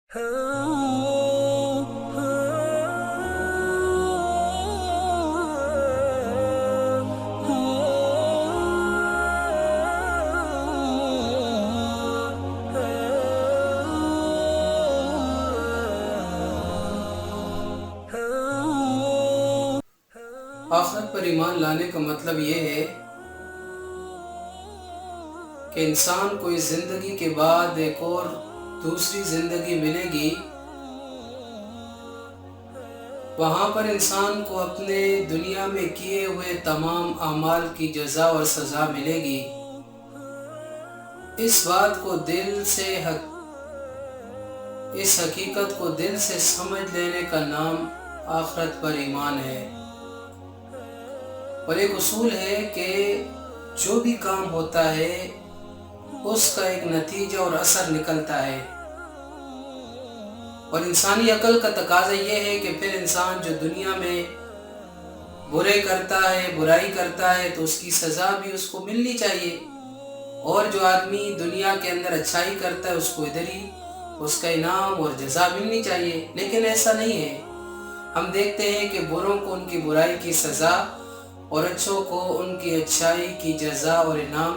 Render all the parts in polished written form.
آخرت پر ایمان لانے کا مطلب یہ ہے کہ انسان کو اس زندگی کے بعد ایک اور دوسری زندگی ملے گی، وہاں پر انسان کو اپنے دنیا میں کیے ہوئے تمام اعمال کی جزا اور سزا ملے گی۔ اس بات کو اس حقیقت کو دل سے سمجھ لینے کا نام آخرت پر ایمان ہے۔ اور ایک اصول ہے کہ جو بھی کام ہوتا ہے اس کا ایک نتیجہ اور اثر نکلتا ہے، اور انسانی عقل کا تقاضا یہ ہے کہ پھر انسان جو دنیا میں برائی کرتا ہے تو اس کی سزا بھی اس کو ملنی چاہیے، اور جو آدمی دنیا کے اندر اچھائی کرتا ہے اس کو ادھر ہی اس کا انعام اور جزا ملنی چاہیے۔ لیکن ایسا نہیں ہے، ہم دیکھتے ہیں کہ بروں کو ان کی برائی کی سزا اور اچھوں کو ان کی اچھائی کی جزا اور انعام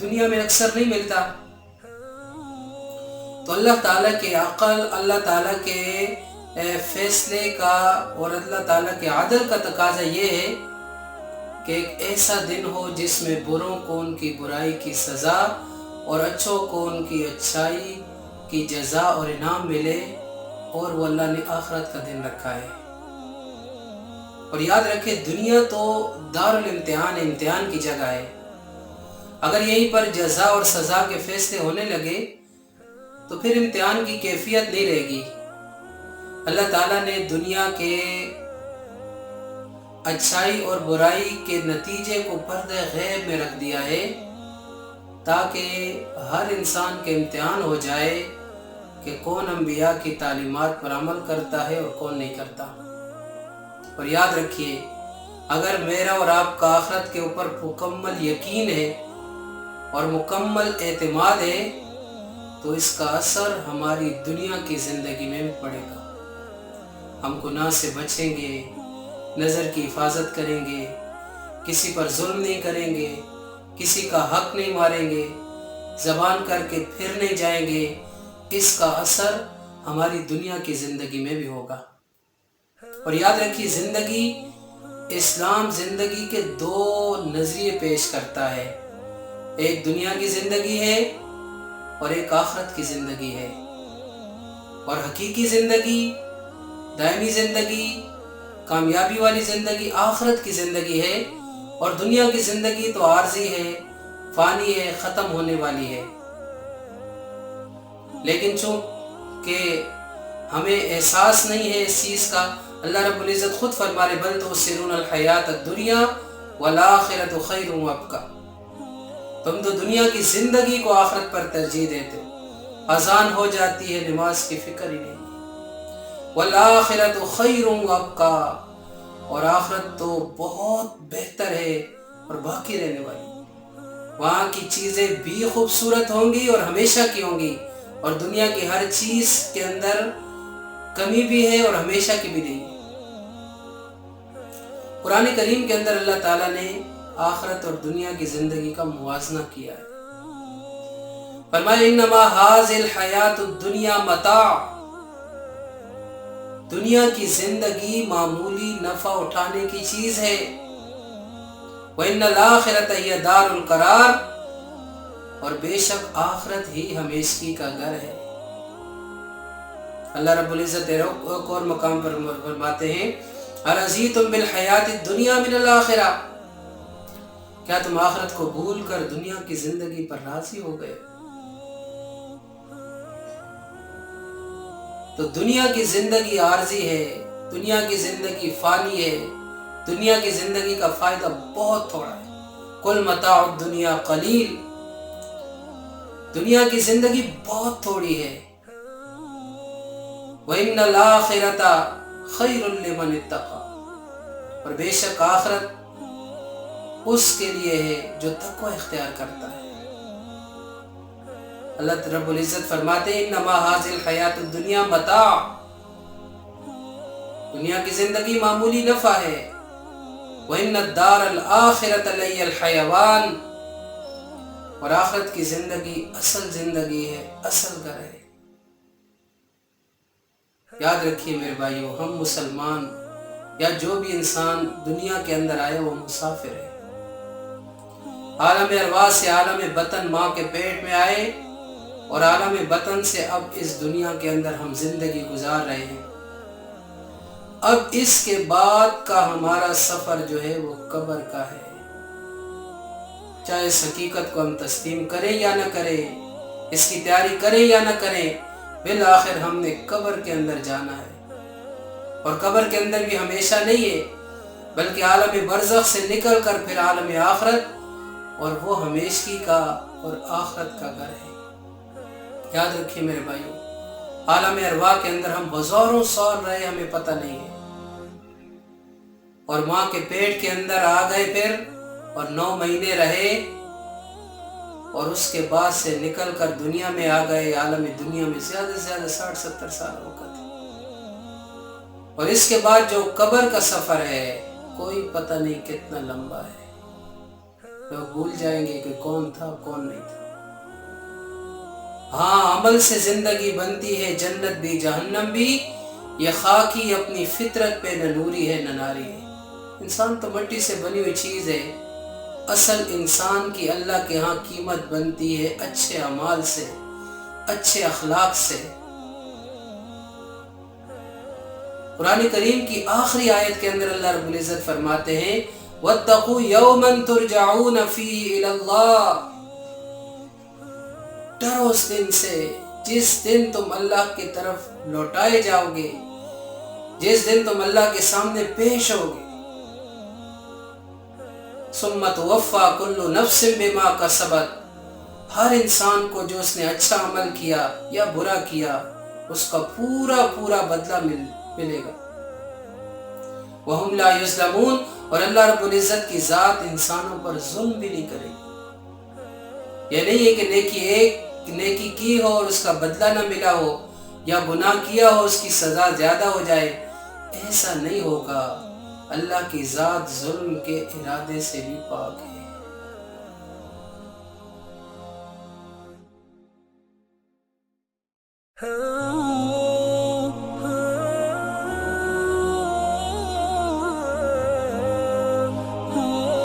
دنیا میں اکثر نہیں ملتا۔ تو اللہ تعالیٰ کے عقل، اللہ تعالیٰ کے فیصلے کا اور اللہ تعالیٰ کے عدل کا تقاضا یہ ہے کہ ایک ایسا دن ہو جس میں بروں کو ان کی برائی کی سزا اور اچھوں کو ان کی اچھائی کی جزا اور انعام ملے، اور وہ اللہ نے آخرت کا دن رکھا ہے۔ اور یاد رکھے، دنیا تو دارالامتحان، امتحان کی جگہ ہے۔ اگر یہیں پر جزا اور سزا کے فیصلے ہونے لگے تو پھر امتحان کی کیفیت نہیں رہے گی۔ اللہ تعالیٰ نے دنیا کے اچھائی اور برائی کے نتیجے کو پردہ غیب میں رکھ دیا ہے، تاکہ ہر انسان کے امتحان ہو جائے کہ کون انبیاء کی تعلیمات پر عمل کرتا ہے اور کون نہیں کرتا۔ اور یاد رکھیے، اگر میرا اور آپ کا آخرت کے اوپر مکمل یقین ہے اور مکمل اعتماد ہے تو اس کا اثر ہماری دنیا کی زندگی میں بھی پڑے گا۔ ہم گناہ سے بچیں گے، نظر کی حفاظت کریں گے، کسی پر ظلم نہیں کریں گے، کسی کا حق نہیں ماریں گے، زبان کر کے پھر نہیں جائیں گے۔ اس کا اثر ہماری دنیا کی زندگی میں بھی ہوگا۔ اور یاد رکھیے، اسلام زندگی کے دو نظریے پیش کرتا ہے، ایک دنیا کی زندگی ہے اور ایک آخرت کی زندگی ہے۔ اور حقیقی زندگی، دائمی زندگی، کامیابی والی زندگی آخرت کی زندگی ہے، اور دنیا کی زندگی تو عارضی ہے، فانی ہے، ختم ہونے والی ہے۔ لیکن چونکہ ہمیں احساس نہیں ہے اس چیز کا، اللہ رب العزت خود فرما رہے، بل تؤثرون الحیات الدنیا والآخرۃ خیر وابقیٰ۔ تم تو دنیا کی زندگی کو آخرت پر ترجیح دیتے ہو، اذان ہو جاتی ہے، نماز کی فکر ہی نہیں، والآخرۃ خیر وابقیٰ، اور آخرت تو بہت بہتر ہے اور باقی رہنے والی۔ وہاں کی چیزیں بھی خوبصورت ہوں گی اور ہمیشہ کی ہوں گی، اور دنیا کی ہر چیز کے اندر کمی بھی ہے اور ہمیشہ کی بھی نہیں۔ قرآن کریم کے اندر اللہ تعالیٰ نے آخرت اور دنیا کی زندگی کا موازنہ کیا ہے۔ فرمایا انما ھذہ الحیات الدنیا متاع، دنیا کی زندگی معمولی نفع اٹھانے کی چیز ہے، وَإِنَّ الْآخِرَةَ هِيَ دَارُ الْقَرَارِ، اور بے شک آخرت ہی ہمیشگی کا گھر ہے۔ اللہ رب العزت ایک اور مقام پر فرماتے ہیں، اَرَضِیتُم بِالْحَیَاةِ الدُّنْیَا مِنَ الْآخِرَةِ، کیا تم آخرت کو بھول کر دنیا کی زندگی پر راضی ہو گئے؟ تو دنیا کی زندگی عارضی ہے، دنیا کی زندگی فانی ہے، دنیا کی زندگی کا فائدہ بہت تھوڑا ہے۔ کل متاع الدنیا قلیل، دنیا کی زندگی بہت تھوڑی ہے۔ وَإِنَّ الْآخِرَةَ خَيْرٌ لِمَنِ اتَّقَىٰ، اور بے شک آخرت اس کے لیے ہے جو تقوی اختیار کرتا ہے۔ اللہ رب العزت فرماتے ہیں انما حاضل حیات الدنیا متاع، دنیا کی زندگی معمولی نفع ہے، وَإِنَّ الدَّارَ الْآخِرَةَ لَهِيَ الْحَيَوَانُ، اور آخرت کی زندگی اصل زندگی ہے، اصل گھر ہے۔ یاد رکھیے میرے بھائیو، ہم مسلمان یا جو بھی انسان دنیا کے اندر آئے وہ مسافر ہے۔ عالم ارواح سے عالم بطن ماں کے پیٹ میں آئے اور عالم بطن سے اب اس دنیا کے اندر ہم زندگی گزار رہے ہیں۔ اب اس کے بعد کا ہمارا سفر جو ہے وہ قبر کا ہے، چاہے اس حقیقت کو ہم تسلیم کریں یا نہ کریں، اس کی تیاری کریں یا نہ کریں، بالآخر ہم نے قبر کے اندر جانا ہے، اور قبر کے اندر بھی ہمیشہ نہیں ہے بلکہ عالم برزخ سے نکل کر پھر عالم آخرت، اور وہ ہمیشگی کا اور آخرت کا گھر ہے۔ یاد رکھیے میرے بھائیو، عالم ارواح کے اندر ہم ہزاروں سال رہے، ہمیں پتہ نہیں ہے، اور ماں کے پیٹ کے اندر آ گئے پھر، اور 9 مہینے رہے، اور اس کے بعد سے نکل کر دنیا میں آ گئے۔ عالم دنیا میں زیادہ سے زیادہ 60-70 سال وقت ہے، اور اس کے بعد جو قبر کا سفر ہے کوئی پتہ نہیں کتنا لمبا ہے، لوگ بھول جائیں گے کہ کون تھا کون نہیں تھا۔ ہاں، عمل سے زندگی بنتی ہے جنت بھی جہنم بھی، یہ خاکی اپنی فطرت پہ نہ نوری ہے نہ ناری ہے۔ انسان تو مٹی سے بنی ہوئی چیز ہے، اصل انسان کی اللہ کے ہاں قیمت بنتی ہے اچھے اعمال سے، اچھے اخلاق سے۔ قرآن کریم کی آخری آیت کے اندر اللہ رب العزت فرماتے ہیں وَاتَّقُوا يَوْمًا تُرْجَعُونَ فِيهِ إِلَى اللَّهِ، ڈرو اس دن سے جس دن تم اللہ کی طرف لوٹائے جاؤ گے، جس دن تم اللہ کے سامنے پیش ہوگے۔ ثُمَّ تُوَفَّى كُلُّ نَفْسٍ بِمَا كَسَبَتْ، ہر انسان کو جو اس نے اچھا عمل کیا یا برا کیا اس کا پورا پورا بدلہ ملے گا۔ وَهُمْ لَا يُظْلَمُونَ، اور اللہ رب العزت کی ذات انسانوں پر ظلم بھی نہیں کرے گی۔ یہ نہیں ہے کہ نیکی کی ہو اور اس کا بدلہ نہ ملا ہو، یا گناہ کیا ہو اس کی سزا زیادہ ہو جائے، ایسا نہیں ہوگا۔ اللہ کی ذات ظلم کے ارادے سے بھی پاک ہے۔